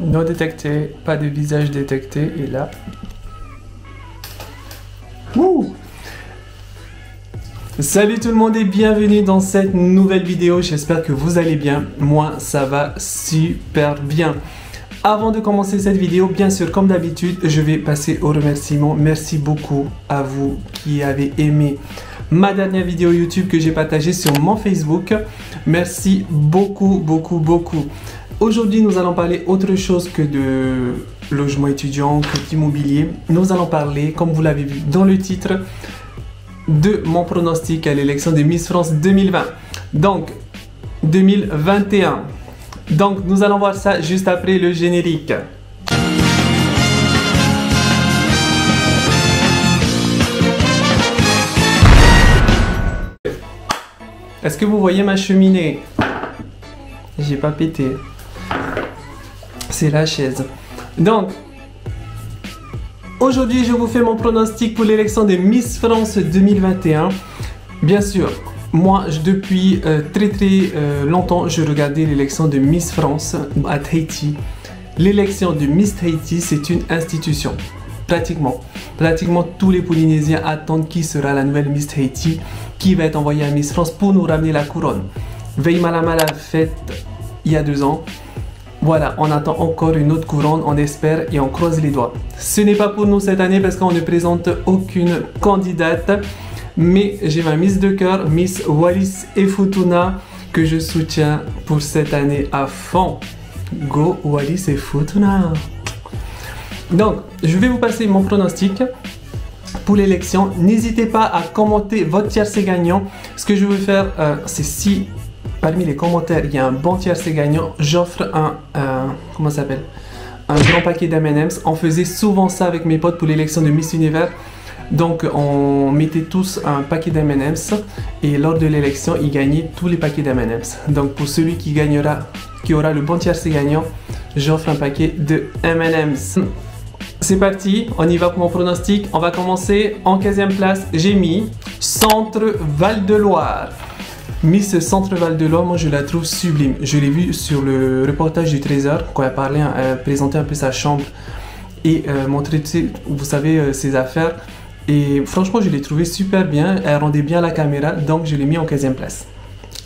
Non détecté, pas de visage détecté. Et là... Wouh! Salut tout le monde et bienvenue dans cette nouvelle vidéo. J'espère que vous allez bien. Moi, ça va super bien. Avant de commencer cette vidéo, bien sûr, comme d'habitude, je vais passer aux remerciements. Merci beaucoup à vous qui avez aimé ma dernière vidéo YouTube que j'ai partagée sur mon Facebook. Merci beaucoup, beaucoup, beaucoup. Aujourd'hui, nous allons parler autre chose que de logement étudiant, que d'immobilier. Nous allons parler, comme vous l'avez vu dans le titre, de mon pronostic à l'élection de Miss France 2020. Donc, 2021. Donc, nous allons voir ça juste après le générique. Est-ce que vous voyez ma cheminée? J'ai pas pété. C'est la chaise. Donc, aujourd'hui, je vous fais mon pronostic pour l'élection de Miss France 2021. Bien sûr, moi, depuis très longtemps, je regardais l'élection de Miss France à Tahiti. L'élection de Miss Tahiti, c'est une institution. Pratiquement tous les Polynésiens attendent qui sera la nouvelle Miss Tahiti, qui va être envoyée à Miss France pour nous ramener la couronne. Veille Malama l'a faite il y a 2 ans. Voilà, on attend encore une autre couronne, on espère et on croise les doigts. Ce n'est pas pour nous cette année parce qu'on ne présente aucune candidate. Mais j'ai ma Miss de cœur, Miss Wallis et Futuna, que je soutiens pour cette année à fond. Go Wallis et Futuna! Donc, je vais vous passer mon pronostic pour l'élection. N'hésitez pas à commenter votre tiercé gagnant. Ce que je veux faire, c'est si parmi les commentaires il y a un bon tiercé gagnant, j'offre comment ça s'appelle, un grand paquet d'M&M's. On faisait souvent ça avec mes potes pour l'élection de Miss Univers. Donc on mettait tous un paquet d'M&M's et lors de l'élection, ils gagnaient tous les paquets d'M&M's. Donc pour celui qui gagnera, qui aura le bon tiercé gagnant, j'offre un paquet de M&M's. C'est parti, on y va pour mon pronostic. On va commencer en 15e place. J'ai mis Centre Val-de-Loire. Miss Centre Val-de-Loire, moi je la trouve sublime. Je l'ai vue sur le reportage du Trésor quand elle parlait, présentait un peu sa chambre et montrer, vous savez, ses affaires. Et franchement, je l'ai trouvé super bien. Elle rendait bien la caméra, donc je l'ai mis en 15e place.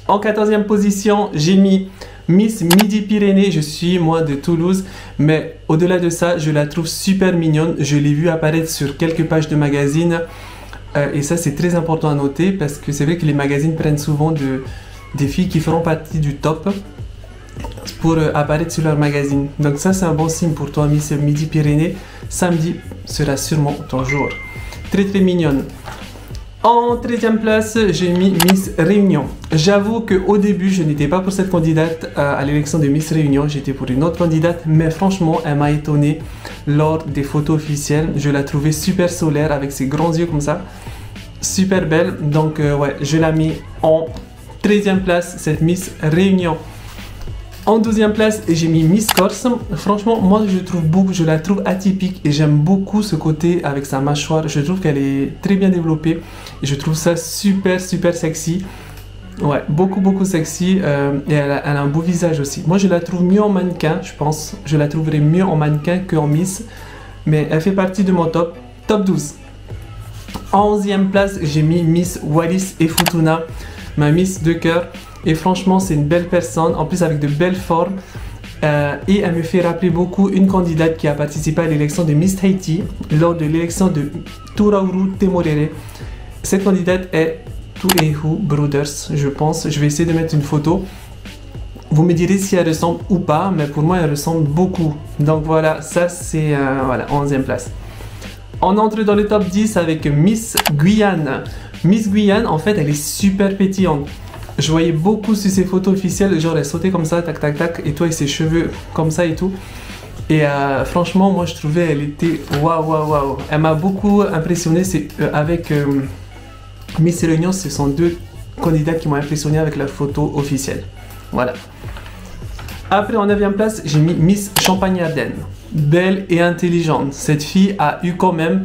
En 14e position, j'ai mis Miss Midi-Pyrénées. Je suis moi de Toulouse, mais au-delà de ça, je la trouve super mignonne. Je l'ai vue apparaître sur quelques pages de magazines. Et ça, c'est très important à noter parce que c'est vrai que les magazines prennent souvent des filles qui feront partie du top pour apparaître sur leur magazine. Donc ça, c'est un bon signe pour toi, Miss Midi-Pyrénées. Samedi sera sûrement ton jour. Très mignonne. En 13e place, j'ai mis Miss Réunion. J'avoue qu'au début, je n'étais pas pour cette candidate à l'élection de Miss Réunion. J'étais pour une autre candidate, mais franchement, elle m'a étonné lors des photos officielles. Je la trouvais super solaire avec ses grands yeux comme ça. Super belle. Donc, ouais, je la mets en 13e place, cette Miss Réunion. En 12e place, j'ai mis Miss Corse. Franchement, moi, je la trouve atypique et j'aime beaucoup ce côté avec sa mâchoire. Je trouve qu'elle est très bien développée et je trouve ça super sexy. Ouais, beaucoup sexy et elle a un beau visage aussi. Moi, je la trouve mieux en mannequin, je pense. Je la trouverais mieux en mannequin qu'en Miss. Mais elle fait partie de mon top 12. En 11e place, j'ai mis Miss Wallis et Futuna, ma Miss de cœur. Et franchement, c'est une belle personne, en plus avec de belles formes. Et elle me fait rappeler beaucoup une candidate qui a participé à l'élection de Miss Tahiti lors de l'élection de Turauru Temorere. Cette candidate est Tuehu Brothers, je pense. Je vais essayer de mettre une photo. Vous me direz si elle ressemble ou pas, mais pour moi, elle ressemble beaucoup. Donc voilà, ça c'est voilà, 11e place. On entre dans le top 10 avec Miss Guyane. Miss Guyane, en fait, elle est super pétillante. Je voyais beaucoup sur ses photos officielles, genre elle sautait comme ça, tac, et toi avec ses cheveux comme ça et tout. Et franchement, moi je trouvais elle était waouh. Elle m'a beaucoup impressionné. Avec Miss Réunion, ce sont 2 candidats qui m'ont impressionné avec la photo officielle. Voilà. Après, en 9e place, j'ai mis Miss Champagne-Ardenne. Belle et intelligente. Cette fille a eu quand même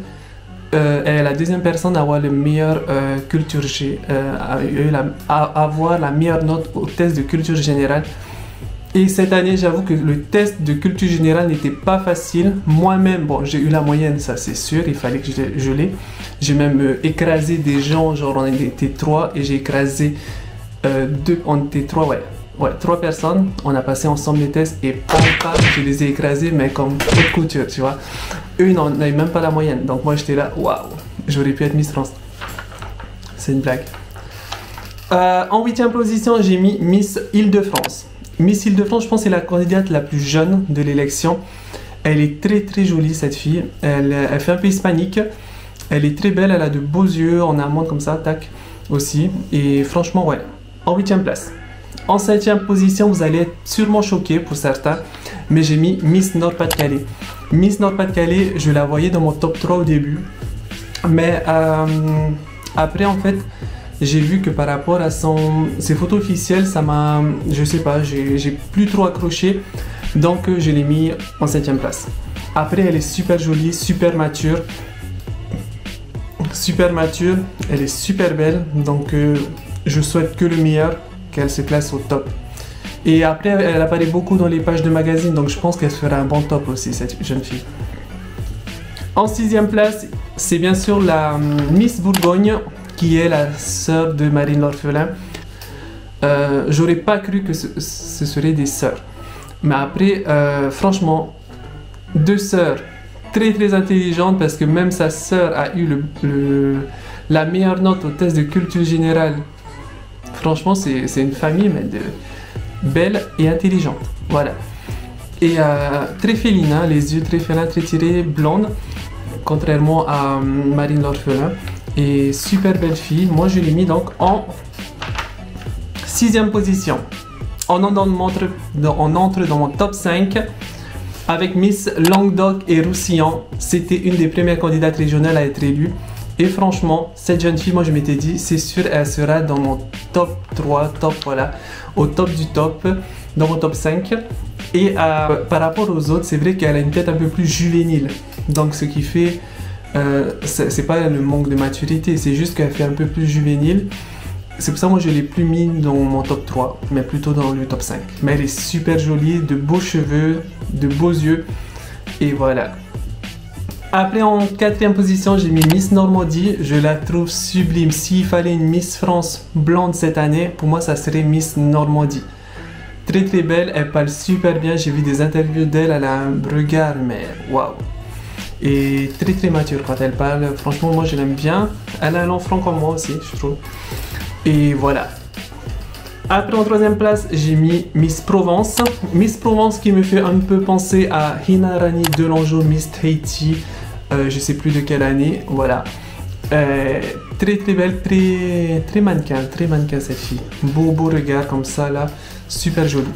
elle est la 2e personne à avoir le meilleur culture G, avoir la meilleure note au test de culture générale. Et cette année, j'avoue que le test de culture générale n'était pas facile. Moi-même, bon, j'ai eu la moyenne, ça c'est sûr, il fallait que je l'ai. J'ai même écrasé des gens, genre on était 3 et j'ai écrasé on était 3, ouais, 3 personnes. On a passé ensemble les tests et pam, je les ai écrasés, mais comme haute couture, tu vois. Eux, ils n'avaient même pas la moyenne. Donc moi, j'étais là, waouh, j'aurais pu être Miss France. C'est une blague. En 8e position, j'ai mis Miss Île-de-France. Miss Île-de-France, je pense que c'est la candidate la plus jeune de l'élection. Elle est très très jolie, cette fille. Elle fait un peu hispanique. Elle est très belle, elle a de beaux yeux en amande comme ça, tac, aussi. Et franchement, ouais, en 8e place. En 7e position, vous allez être sûrement choqués pour certains, mais j'ai mis Miss Nord-Pas-de-Calais. Miss Nord-Pas-de-Calais, je la voyais dans mon top 3 au début. Mais après, en fait, j'ai vu que par rapport à ses photos officielles, ça m'a, je sais pas, j'ai plus trop accroché. Donc, je l'ai mis en 7e place. Après, elle est super jolie, super mature. Super mature, elle est super belle. Donc, je souhaite que le meilleur, qu'elle se classe au top. Et après, elle apparaît beaucoup dans les pages de magazines. Donc, je pense qu'elle fera un bon top aussi, cette jeune fille. En 6e place, c'est bien sûr la Miss Bourgogne, qui est la sœur de Marine l'Orphelin. J'aurais pas cru que ce serait des sœurs. Mais après, franchement, 2 sœurs très très intelligentes, parce que même sa sœur a eu la meilleure note au test de culture générale. Franchement, c'est une famille mais belle et intelligente. Voilà. Et très féline, hein, les yeux très félins, très tirés, blonde, contrairement à Marine l'Orphelin. Et super belle fille. Moi, je l'ai mis donc en 6e position. On entre dans mon top 5 avec Miss Languedoc et Roussillon. C'était une des premières candidates régionales à être élue. Et franchement, cette jeune fille, moi je m'étais dit, c'est sûr, elle sera dans mon top 3, voilà, au top du top, dans mon top 5. Et par rapport aux autres, c'est vrai qu'elle a une tête un peu plus juvénile. Donc ce qui fait, c'est pas le manque de maturité, c'est juste qu'elle fait un peu plus juvénile. C'est pour ça que moi je l'ai plus mis dans mon top 3, mais plutôt dans le top 5. Mais elle est super jolie, de beaux cheveux, de beaux yeux, et voilà. Après, en 4e position, j'ai mis Miss Normandie. Je la trouve sublime. S'il fallait une Miss France blonde cette année, pour moi, ça serait Miss Normandie. Très très belle, elle parle super bien. J'ai vu des interviews d'elle, elle a un regard, mais waouh. Et très très mature quand elle parle. Franchement, moi je l'aime bien. Elle a un long franc comme moi aussi, je trouve. Et voilà. Après, en 3e place, j'ai mis Miss Provence. Miss Provence qui me fait un peu penser à Hina Rani Delangeau, Miss Tahiti. Je sais plus de quelle année. Voilà. Très très belle, très mannequin cette fille. Beau regard comme ça là. Super jolie.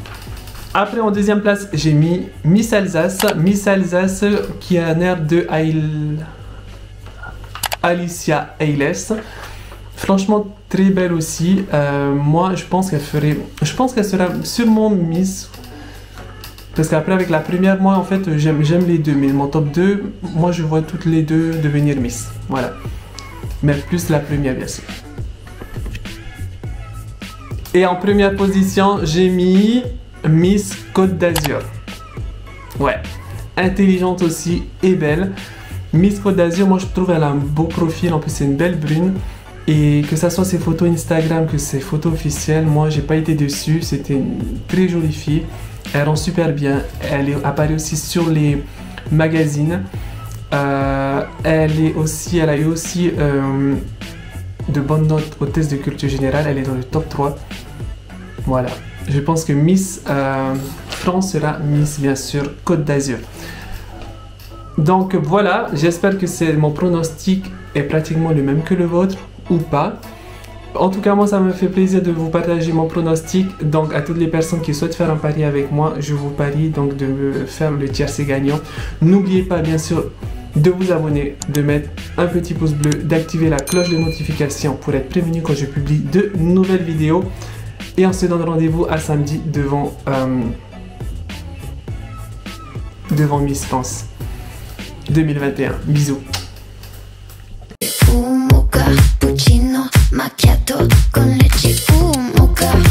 Après, en 2e place, j'ai mis Miss Alsace. Miss Alsace qui a un air de Alicia Ailes. Franchement, très belle aussi. Moi, je pense qu'elle sera sûrement Miss. Parce qu'après, avec la première, moi, en fait, j'aime les deux. Mais mon top 2, moi, je vois toutes les deux devenir Miss. Voilà. Mais plus la première, bien sûr. Et en première position, j'ai mis Miss Côte d'Azur. Ouais. Intelligente aussi et belle. Miss Côte d'Azur, moi, je trouve qu'elle a un beau profil. En plus, c'est une belle brune. Et que ça soit ses photos Instagram, que ses photos officielles, moi j'ai pas été déçu. C'était une très jolie fille. Elle rend super bien. Elle apparaît aussi sur les magazines. Elle a eu aussi de bonnes notes au test de culture générale. Elle est dans le top 3. Voilà. Je pense que Miss France sera Miss, bien sûr, Côte d'Azur. Donc voilà, j'espère que mon pronostic est pratiquement le même que le vôtre. Ou pas. En tout cas, moi, ça me fait plaisir de vous partager mon pronostic. Donc, à toutes les personnes qui souhaitent faire un pari avec moi, je vous parie donc de faire le tiercé gagnant. N'oubliez pas, bien sûr, de vous abonner, de mettre un petit pouce bleu, d'activer la cloche de notification pour être prévenu quand je publie de nouvelles vidéos. Et on se donne rendez-vous à samedi devant Miss France 2021. Bisous. Cappuccino macchiato con leche